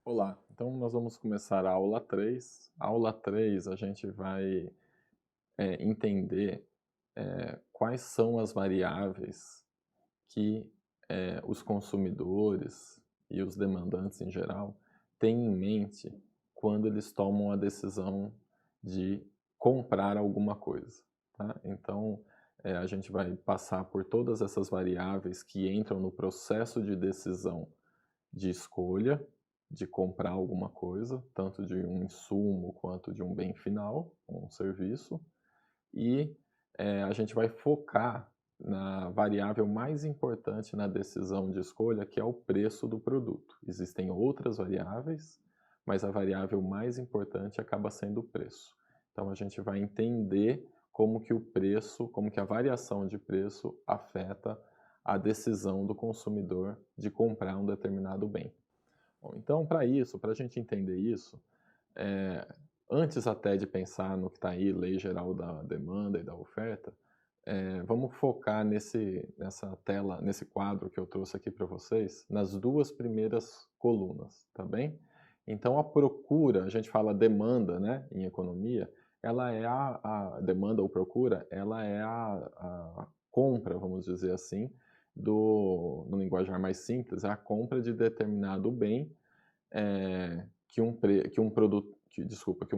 Olá, então nós vamos começar a aula 3. A aula 3 a gente vai entender quais são as variáveis que os consumidores e os demandantes em geral têm em mente quando eles tomam a decisão de comprar alguma coisa. Tá? Então, a gente vai passar por todas essas variáveis que entram no processo de decisão de escolha, de comprar alguma coisa, tanto de um insumo quanto de um bem final, um serviço, e a gente vai focar na variável mais importante na decisão de escolha, que é o preço do produto. Existem outras variáveis, mas a variável mais importante acaba sendo o preço. Então a gente vai entender como que o preço, como que a variação de preço afeta a decisão do consumidor de comprar um determinado bem. Bom, então, para isso, para a gente entender isso, eh, antes até de pensar no que está aí, Lei Geral da Demanda e da Oferta, vamos focar nessa tela, nesse quadro que eu trouxe aqui para vocês, nas duas primeiras colunas, tá bem? Então, a procura, a gente fala demanda, né, em economia, ela é a demanda ou procura, ela é a compra, vamos dizer assim, no linguajar mais simples, é a compra de determinado bem que um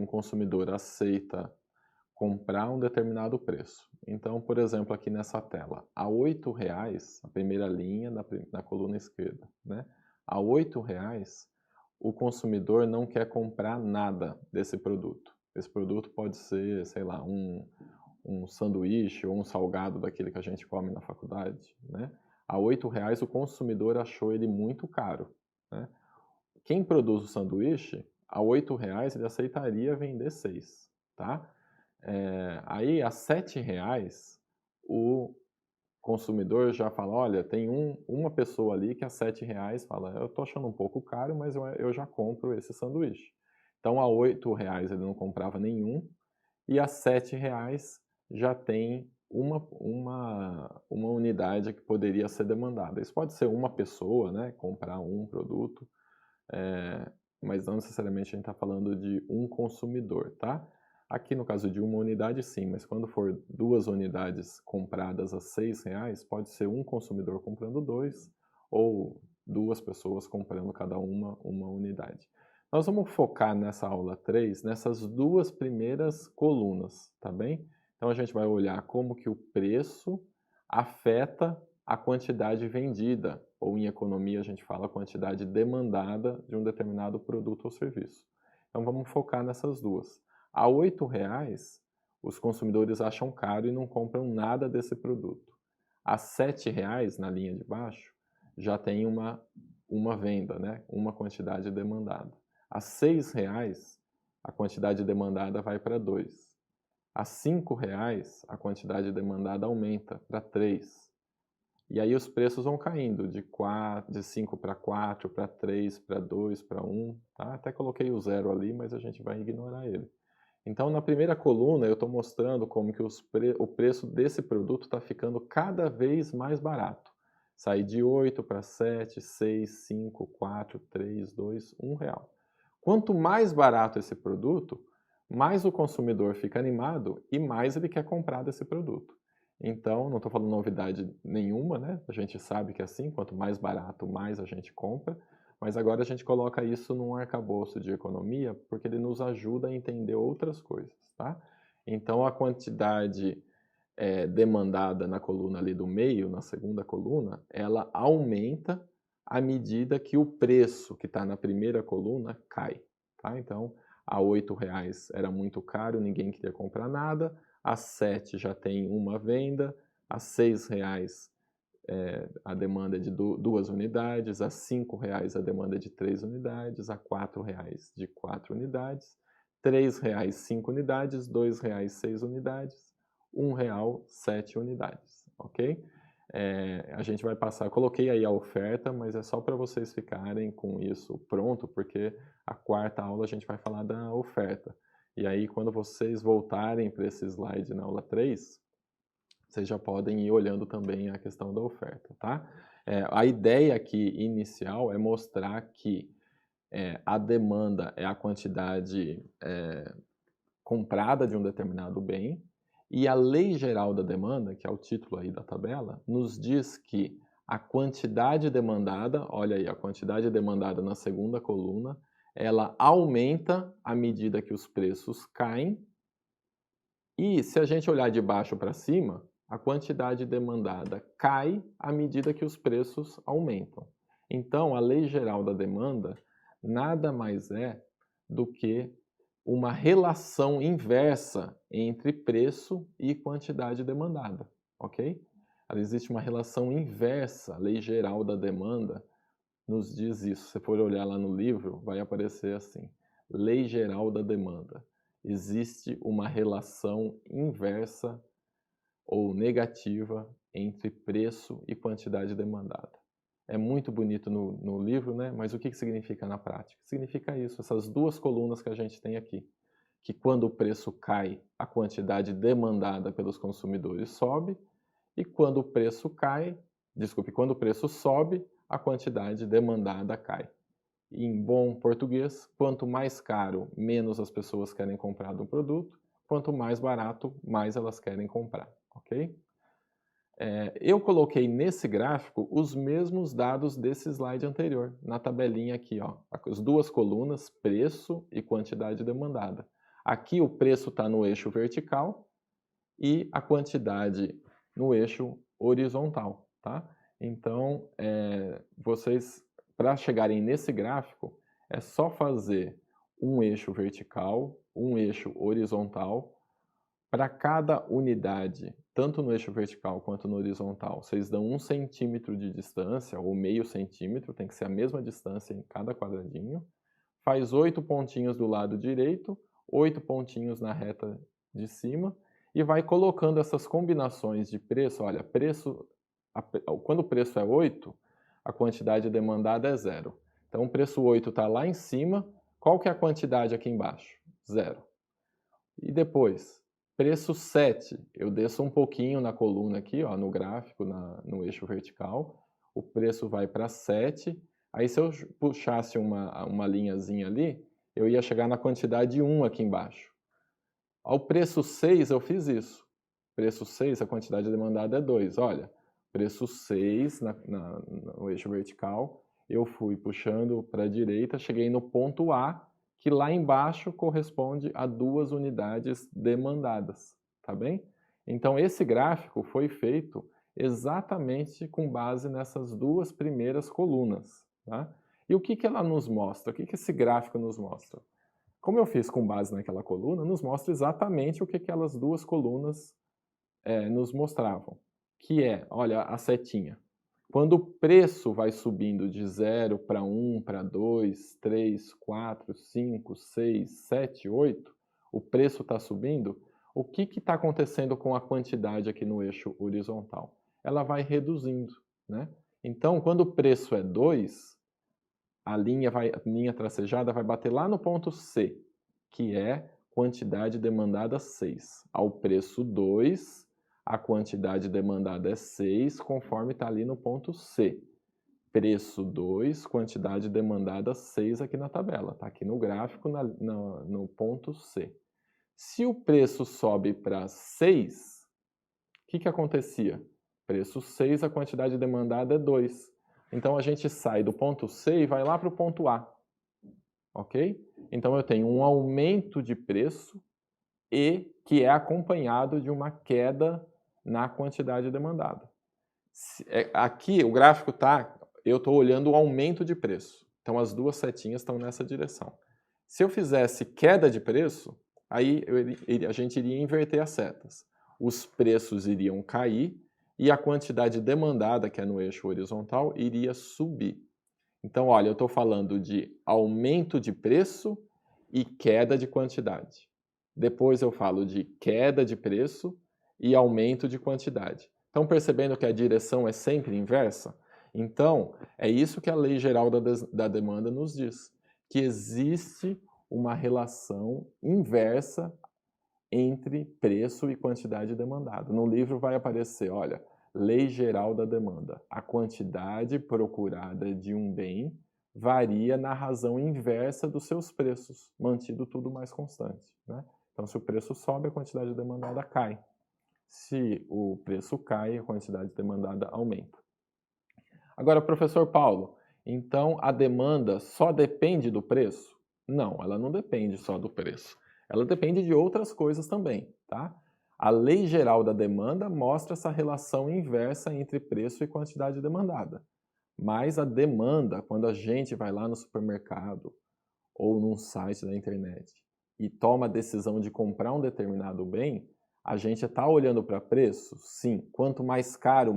consumidor aceita comprar um determinado preço. Então, por exemplo, aqui nessa tela, a R$ 8,00, a primeira linha na coluna esquerda, né? A R$ 8,00, o consumidor não quer comprar nada desse produto. Esse produto pode ser, sei lá, um sanduíche ou um salgado daquele que a gente come na faculdade, né? A R$ 8,00 o consumidor achou ele muito caro, né? Quem produz o sanduíche, a R$ 8,00 ele aceitaria vender 6, tá? Aí a R$ 7,00 o consumidor já fala, olha, tem uma pessoa ali que a R$ 7,00 fala, eu estou achando um pouco caro, mas eu já compro esse sanduíche. Então a R$ 8,00 ele não comprava nenhum, e a R$ 7,00 já tem uma unidade que poderia ser demandada. Isso pode ser uma pessoa, né, comprar um produto, mas não necessariamente a gente está falando de um consumidor, tá? Aqui no caso de uma unidade, sim, mas quando for duas unidades compradas a R$ 6,00, pode ser um consumidor comprando dois, ou duas pessoas comprando cada uma unidade. Nós vamos focar nessa aula 3 nessas duas primeiras colunas, tá bem? Então a gente vai olhar como que o preço afeta a quantidade vendida, ou em economia a gente fala a quantidade demandada de um determinado produto ou serviço. Então vamos focar nessas duas. A R$ 8,00 os consumidores acham caro e não compram nada desse produto. A R$ 7,00 na linha de baixo já tem uma venda, né? Uma quantidade demandada. A R$ 6,00 a quantidade demandada vai para 2. A R$ 5,00 a quantidade demandada aumenta para 3. E aí os preços vão caindo de 5 para 4, para 3, para 2, para 1, tá? Até coloquei o zero ali, mas a gente vai ignorar ele. Então, na primeira coluna, eu estou mostrando como que o preço desse produto está ficando cada vez mais barato. Sai de 8 para 7, 6, 5, 4, 3, 2, R$ 1. Quanto mais barato esse produto, mais o consumidor fica animado e mais ele quer comprar desse produto. Então, não estou falando novidade nenhuma, né? A gente sabe que é assim, quanto mais barato, mais a gente compra. Mas agora a gente coloca isso num arcabouço de economia porque ele nos ajuda a entender outras coisas, tá? Então, a quantidade demandada na coluna ali do meio, na segunda coluna, ela aumenta à medida que o preço que está na primeira coluna cai, tá? Então, a R$ 8,00 era muito caro, ninguém queria comprar nada, a 7 já tem uma venda, a R$ 6,00 a demanda é de duas unidades, a R$ 5,00 a demanda é de 3 unidades, a R$ 4,00 de 4 unidades, R$ 3,00 5 unidades, R$ 2,00 6 unidades, R$ 1,00 7 unidades, ok? A gente vai passar, eu coloquei aí a oferta, mas é só para vocês ficarem com isso pronto, porque a quarta aula a gente vai falar da oferta. E aí, quando vocês voltarem para esse slide na aula 3, vocês já podem ir olhando também a questão da oferta, tá? A ideia aqui inicial é mostrar que a demanda é a quantidade comprada de um determinado bem, e a Lei Geral da Demanda, que é o título aí da tabela, nos diz que a quantidade demandada, olha aí, a quantidade demandada na segunda coluna, ela aumenta à medida que os preços caem, e se a gente olhar de baixo para cima, a quantidade demandada cai à medida que os preços aumentam. Então, a Lei Geral da Demanda nada mais é do que uma relação inversa entre preço e quantidade demandada, ok? Existe uma relação inversa, a Lei Geral da Demanda nos diz isso. Se for olhar lá no livro, vai aparecer assim, Lei Geral da Demanda. Existe uma relação inversa ou negativa entre preço e quantidade demandada. É muito bonito no livro, né? Mas o que significa na prática? Significa isso, essas duas colunas que a gente tem aqui. Que quando o preço cai, a quantidade demandada pelos consumidores sobe, e quando o preço cai, quando o preço sobe, a quantidade demandada cai. Em bom português, quanto mais caro, menos as pessoas querem comprar do produto, quanto mais barato, mais elas querem comprar, ok? Eu coloquei nesse gráfico os mesmos dados desse slide anterior, na tabelinha aqui, ó, as duas colunas, preço e quantidade demandada. Aqui o preço está no eixo vertical e a quantidade no eixo horizontal, tá? Então, vocês, para chegarem nesse gráfico, é só fazer um eixo vertical, um eixo horizontal. Para cada unidade, tanto no eixo vertical quanto no horizontal, vocês dão 1 centímetro de distância, ou meio centímetro, tem que ser a mesma distância em cada quadradinho. Faz 8 pontinhos do lado direito, 8 pontinhos na reta de cima, e vai colocando essas combinações de preço. Olha, quando o preço é 8, a quantidade demandada é 0. Então, o preço 8 está lá em cima, qual que é a quantidade aqui embaixo? 0. E depois, preço 7, eu desço um pouquinho na coluna aqui, ó, no gráfico, no eixo vertical, o preço vai para 7, aí se eu puxasse uma linhazinha ali, eu ia chegar na quantidade 1 aqui embaixo. Ao preço 6 eu fiz isso. Preço 6, a quantidade demandada é 2. Olha, preço 6 no eixo vertical, eu fui puxando para a direita, cheguei no ponto A, que lá embaixo corresponde a 2 unidades demandadas, tá bem? Então, esse gráfico foi feito exatamente com base nessas duas primeiras colunas, tá? E o que ela nos mostra? O que esse gráfico nos mostra? Como eu fiz com base naquela coluna, nos mostra exatamente o que aquelas duas colunas nos mostravam, que é, olha a setinha, quando o preço vai subindo de 0 para 1, para 2, 3, 4, 5, 6, 7, 8, o preço está subindo, o que está acontecendo com a quantidade aqui no eixo horizontal? Ela vai reduzindo, né? Então, quando o preço é 2, a linha tracejada vai bater lá no ponto C, que é quantidade demandada 6. Ao preço 2, a quantidade demandada é 6, conforme está ali no ponto C. Preço 2, quantidade demandada 6 aqui na tabela, está aqui no gráfico, no ponto C. Se o preço sobe para 6, o que acontecia? Preço 6, a quantidade demandada é 2. Então, a gente sai do ponto C e vai lá para o ponto A, ok? Então, eu tenho um aumento de preço e que é acompanhado de uma queda na quantidade demandada. Aqui, o gráfico eu estou olhando o aumento de preço. Então, as duas setinhas estão nessa direção. Se eu fizesse queda de preço, aí a gente iria inverter as setas. Os preços iriam cair e a quantidade demandada, que é no eixo horizontal, iria subir. Então, olha, eu estou falando de aumento de preço e queda de quantidade. Depois eu falo de queda de preço e aumento de quantidade. Estão percebendo que a direção é sempre inversa? Então, é isso que a Lei Geral da Demanda nos diz, que existe uma relação inversa entre preço e quantidade demandada. No livro vai aparecer, olha, Lei Geral da Demanda. A quantidade procurada de um bem varia na razão inversa dos seus preços, mantido tudo mais constante, né? Então, se o preço sobe, a quantidade demandada cai. Se o preço cai, a quantidade demandada aumenta. Agora, professor Paulo, então a demanda só depende do preço? Não, ela não depende só do preço. Ela depende de outras coisas também, tá? A lei geral da demanda mostra essa relação inversa entre preço e quantidade demandada. Mas a demanda, quando a gente vai lá no supermercado ou num site da internet e toma a decisão de comprar um determinado bem, a gente está olhando para preço? Sim. Quanto mais caro,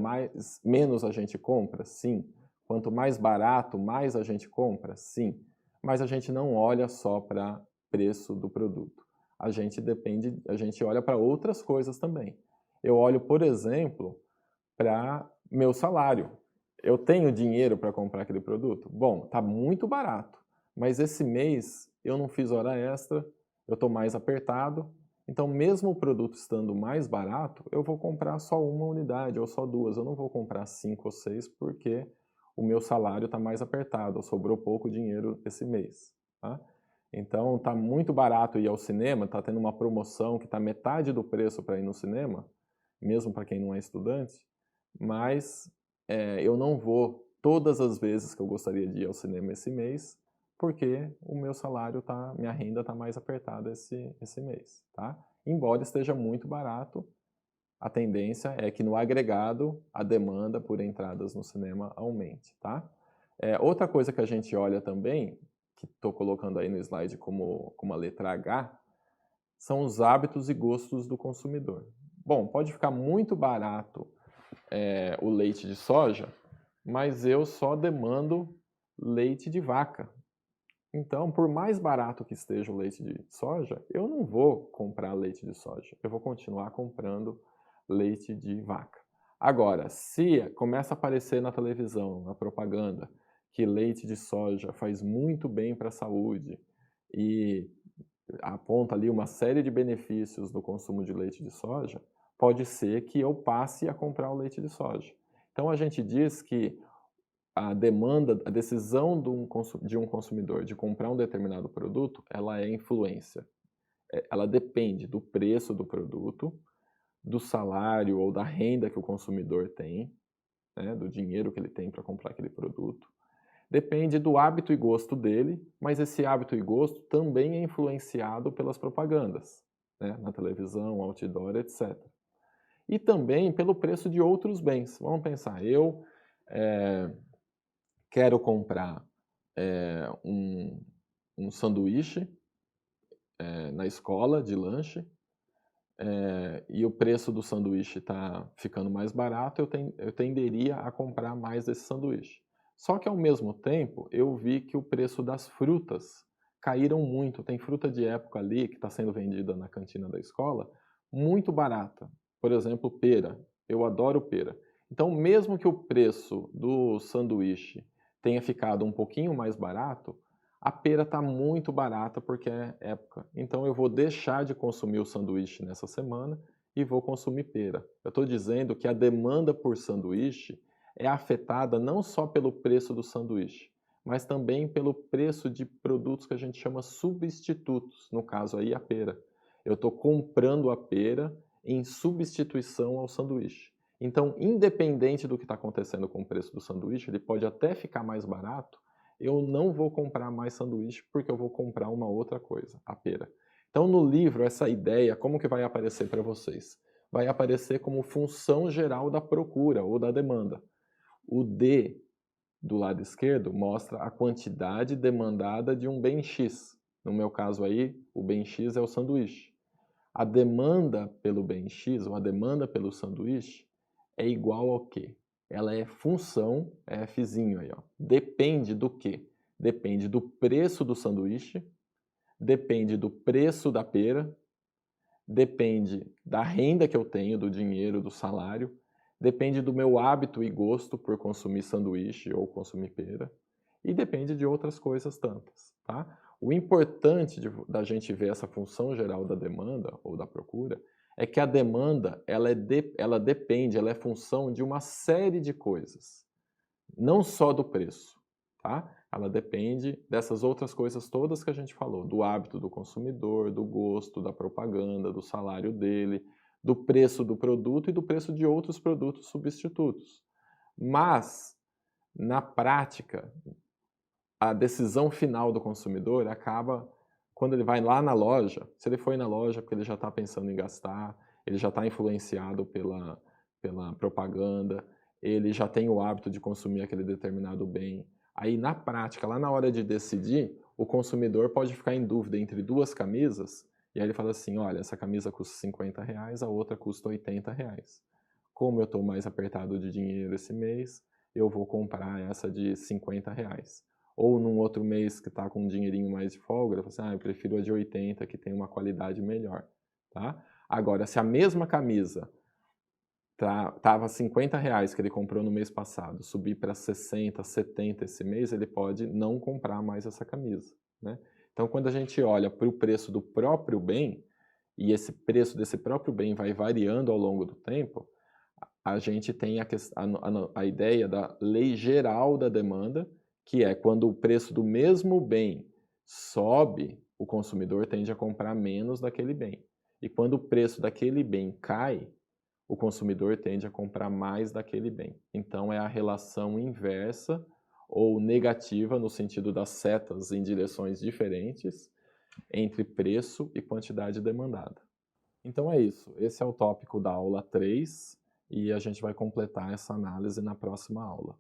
menos a gente compra? Sim. Quanto mais barato, mais a gente compra? Sim. Mas a gente não olha só para preço do produto. A gente olha para outras coisas também. Eu olho, por exemplo, para meu salário. Eu tenho dinheiro para comprar aquele produto? Bom, está muito barato, mas esse mês eu não fiz hora extra, eu estou mais apertado, então mesmo o produto estando mais barato, eu vou comprar só uma unidade ou só duas, eu não vou comprar 5 ou 6 porque o meu salário está mais apertado, sobrou pouco dinheiro esse mês. Tá? Então está muito barato ir ao cinema, está tendo uma promoção que está metade do preço para ir no cinema, mesmo para quem não é estudante, mas eu não vou todas as vezes que eu gostaria de ir ao cinema esse mês, porque o meu salário minha renda está mais apertada esse mês, tá? Embora esteja muito barato, a tendência é que no agregado a demanda por entradas no cinema aumente, tá? Outra coisa que a gente olha também, que estou colocando aí no slide como a letra H, são os hábitos e gostos do consumidor. Bom, pode ficar muito barato o leite de soja, mas eu só demando leite de vaca. Então, por mais barato que esteja o leite de soja, eu não vou comprar leite de soja. Eu vou continuar comprando leite de vaca. Agora, se começa a aparecer na televisão, na propaganda, que leite de soja faz muito bem para a saúde e aponta ali uma série de benefícios do consumo de leite de soja, pode ser que eu passe a comprar o leite de soja. Então a gente diz que a demanda, a decisão de um consumidor de comprar um determinado produto, ela é influência. Ela depende do preço do produto, do salário ou da renda que o consumidor tem, né, do dinheiro que ele tem para comprar aquele produto. Depende do hábito e gosto dele, mas esse hábito e gosto também é influenciado pelas propagandas, né, na televisão, outdoor, etc. E também pelo preço de outros bens. Vamos pensar, eu quero comprar um sanduíche na escola de lanche e o preço do sanduíche está ficando mais barato, eu tenderia a comprar mais desse sanduíche. Só que ao mesmo tempo eu vi que o preço das frutas caíram muito. Tem fruta de época ali que está sendo vendida na cantina da escola muito barata. Por exemplo, pera. Eu adoro pera. Então, mesmo que o preço do sanduíche tenha ficado um pouquinho mais barato, a pera está muito barata porque é época. Então eu vou deixar de consumir o sanduíche nessa semana e vou consumir pera. Eu estou dizendo que a demanda por sanduíche é afetada não só pelo preço do sanduíche, mas também pelo preço de produtos que a gente chama substitutos, no caso aí a pera. Eu estou comprando a pera em substituição ao sanduíche. Então, independente do que está acontecendo com o preço do sanduíche, ele pode até ficar mais barato, eu não vou comprar mais sanduíche porque eu vou comprar uma outra coisa, a pera. Então, no livro, essa ideia, como que vai aparecer para vocês? Vai aparecer como função geral da procura ou da demanda. O D do lado esquerdo mostra a quantidade demandada de um bem X. No meu caso aí, o bem X é o sanduíche. A demanda pelo bem X, ou a demanda pelo sanduíche, é igual ao quê? Ela é função, é Fzinho aí, ó. Depende do quê? Depende do preço do sanduíche, depende do preço da pera, depende da renda que eu tenho, do dinheiro, do salário, depende do meu hábito e gosto por consumir sanduíche ou consumir pera, e depende de outras coisas tantas, tá? O importante da gente ver essa função geral da demanda ou da procura é que a demanda ela depende, ela é função de uma série de coisas, não só do preço, tá? Ela depende dessas outras coisas todas que a gente falou, do hábito do consumidor, do gosto, da propaganda, do salário dele, do preço do produto e do preço de outros produtos substitutos. Mas, na prática, a decisão final do consumidor acaba quando ele vai lá na loja. Se ele foi na loja porque ele já está pensando em gastar, ele já está influenciado pela propaganda, ele já tem o hábito de consumir aquele determinado bem. Aí, na prática, lá na hora de decidir, o consumidor pode ficar em dúvida entre duas camisas, e aí ele fala assim, olha, essa camisa custa R$50, a outra custa R$80. Como eu estou mais apertado de dinheiro esse mês, eu vou comprar essa de R$50. Ou num outro mês que está com um dinheirinho mais de folga, ele fala assim, eu prefiro a de 80, que tem uma qualidade melhor. Tá? Agora, se a mesma camisa estava R$50 que ele comprou no mês passado, subir para 60, 70 esse mês, ele pode não comprar mais essa camisa. Né? Então, quando a gente olha para o preço do próprio bem, e esse preço desse próprio bem vai variando ao longo do tempo, a gente tem a ideia da lei geral da demanda, que é quando o preço do mesmo bem sobe, o consumidor tende a comprar menos daquele bem. E quando o preço daquele bem cai, o consumidor tende a comprar mais daquele bem. Então, é a relação inversa ou negativa, no sentido das setas em direções diferentes, entre preço e quantidade demandada. Então é isso. Esse é o tópico da aula 3 e a gente vai completar essa análise na próxima aula.